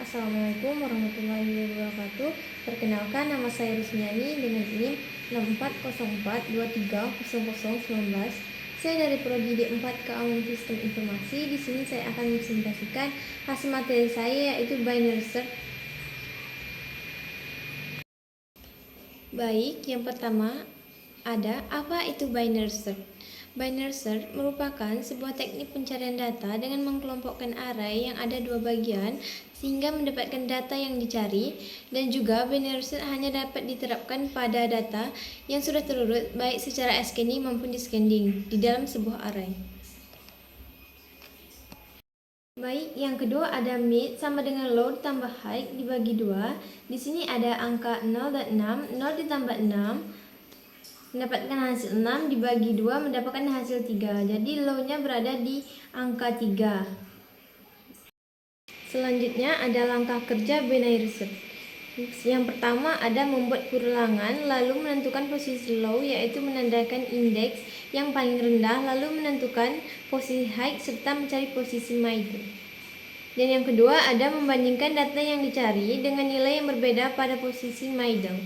Assalamualaikum warahmatullahi wabarakatuh. Perkenalkan, nama saya Rusmiani dengan NIM 6404230019. Saya dari Prodi D4 Keamanan Sistem Informasi. Di sini saya akan mempresentasikan hasil materi saya, yaitu binary search. Baik, yang pertama ada apa itu binary search. Binary search merupakan sebuah teknik pencarian data dengan mengelompokkan array yang ada dua bagian sehingga mendapatkan data yang dicari, dan juga binary search hanya dapat diterapkan pada data yang sudah terurut baik secara ascending maupun descending di dalam sebuah array. Baik, yang kedua ada mid sama dengan low ditambah height dibagi 2. Di sini ada angka 0 dan 6, 0 ditambah 6 mendapatkan hasil 6 dibagi 2 mendapatkan hasil 3. Jadi low-nya berada di angka 3. Selanjutnya ada langkah kerja binary search. Yang pertama ada membuat perulangan lalu menentukan posisi low, yaitu menandakan indeks yang paling rendah, lalu menentukan posisi high serta mencari posisi middle. Dan yang kedua ada membandingkan data yang dicari dengan nilai yang berbeda pada posisi middle.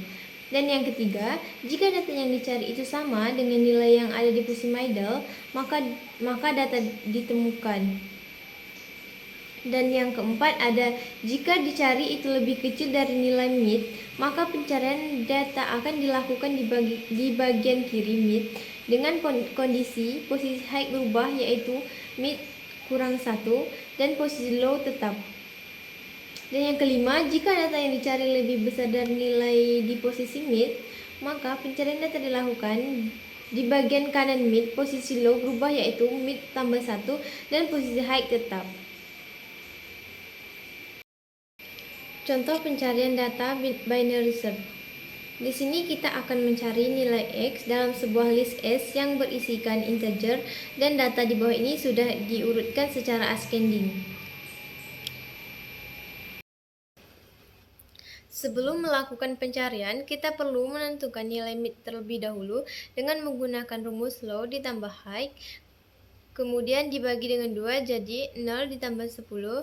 Dan yang ketiga, jika data yang dicari itu sama dengan nilai yang ada di posisi middle, maka data ditemukan. Dan yang keempat ada jika dicari itu lebih kecil dari nilai mid, maka pencarian data akan dilakukan di bagian kiri mid dengan kondisi posisi high berubah, yaitu mid kurang 1 dan posisi low tetap. Dan yang kelima, jika data yang dicari lebih besar dari nilai di posisi mid, maka pencarian data dilakukan di bagian kanan mid, posisi low berubah yaitu mid tambah 1 dan posisi high tetap. Contoh pencarian data binary search. Di sini kita akan mencari nilai X dalam sebuah list S yang berisikan integer, dan data di bawah ini sudah diurutkan secara ascending. Sebelum melakukan pencarian, kita perlu menentukan nilai mid terlebih dahulu dengan menggunakan rumus low ditambah high, kemudian dibagi dengan 2, jadi 0 ditambah 10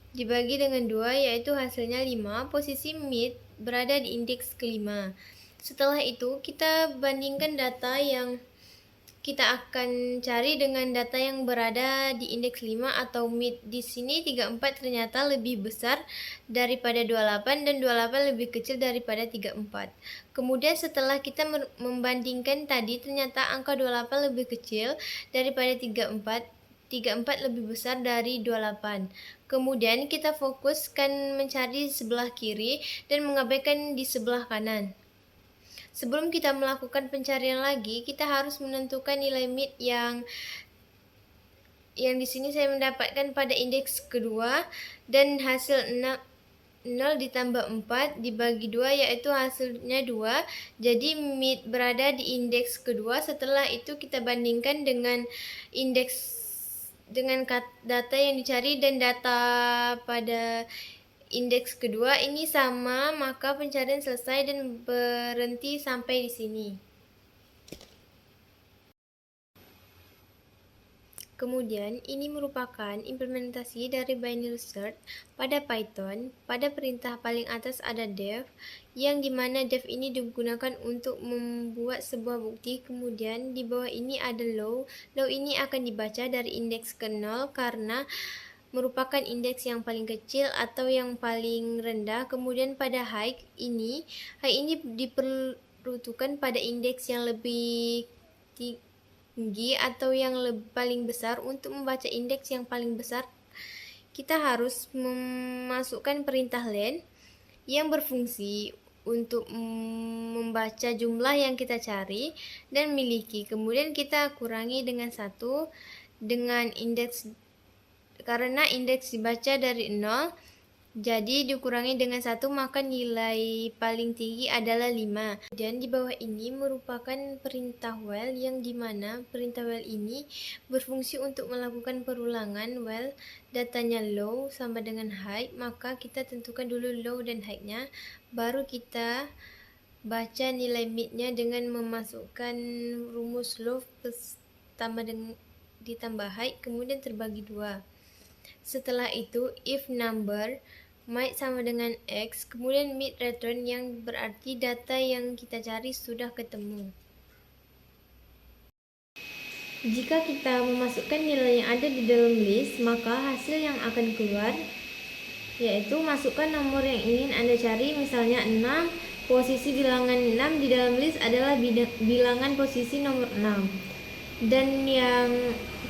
dibagi dengan 2, yaitu hasilnya 5. Posisi mid berada di indeks kelima. Setelah itu, kita bandingkan data yang kita akan cari dengan data yang berada di indeks 5 atau mid. Di sini 34 ternyata lebih besar daripada 28 dan 28 lebih kecil daripada 34. Kemudian setelah kita membandingkan tadi, ternyata angka 28 lebih kecil daripada 34. 34 lebih besar dari 28. Kemudian kita fokuskan mencari sebelah kiri dan mengabaikan di sebelah kanan. Sebelum kita melakukan pencarian lagi, kita harus menentukan nilai mid yang di sini saya mendapatkan pada indeks kedua, dan hasil 0 ditambah 4 dibagi 2, yaitu hasilnya 2. Jadi mid berada di indeks kedua. Setelah itu kita bandingkan dengan data yang dicari dan data pada indeks kedua ini sama, maka pencarian selesai dan berhenti sampai di sini. Kemudian, ini merupakan implementasi dari binary search pada Python. Pada perintah paling atas ada def, yang dimana def ini digunakan untuk membuat sebuah bukti. Kemudian di bawah ini ada low. Low ini akan dibaca dari indeks ke 0 karena merupakan indeks yang paling kecil atau yang paling rendah. Kemudian pada high ini diperuntukkan pada indeks yang lebih tinggi atau yang paling besar. Untuk membaca indeks yang paling besar, kita harus memasukkan perintah len yang berfungsi untuk membaca jumlah yang kita cari dan miliki. Kemudian kita kurangi dengan 1 dengan indeks, karena indeks dibaca dari 0, jadi dikurangi dengan 1, maka nilai paling tinggi adalah 5. Dan di bawah ini merupakan perintah while, yang dimana perintah while ini berfungsi untuk melakukan perulangan. While datanya low sama dengan high, maka kita tentukan dulu low dan high-nya, baru kita baca nilai mid-nya dengan memasukkan rumus low ditambah high, kemudian terbagi 2. Setelah itu, if number my sama dengan X, kemudian mid return yang berarti data yang kita cari sudah ketemu. Jika kita memasukkan nilai yang ada di dalam list, maka hasil yang akan keluar yaitu masukkan nomor yang ingin Anda cari, misalnya 6, posisi bilangan 6 di dalam list adalah bilangan posisi nomor 6. Dan yang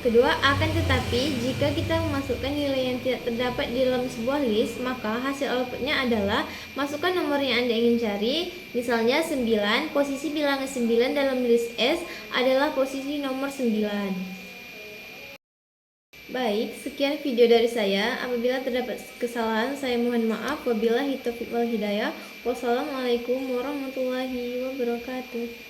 kedua, akan tetapi jika kita memasukkan nilai yang tidak terdapat di dalam sebuah list, maka hasil outputnya adalah masukkan nomor yang Anda ingin cari, misalnya 9, posisi bilangan 9 dalam list S adalah posisi nomor 9. Baik, sekian video dari saya. Apabila terdapat kesalahan, saya mohon maaf. Wabillahi taufiq wal hidayah. Wassalamualaikum warahmatullahi wabarakatuh.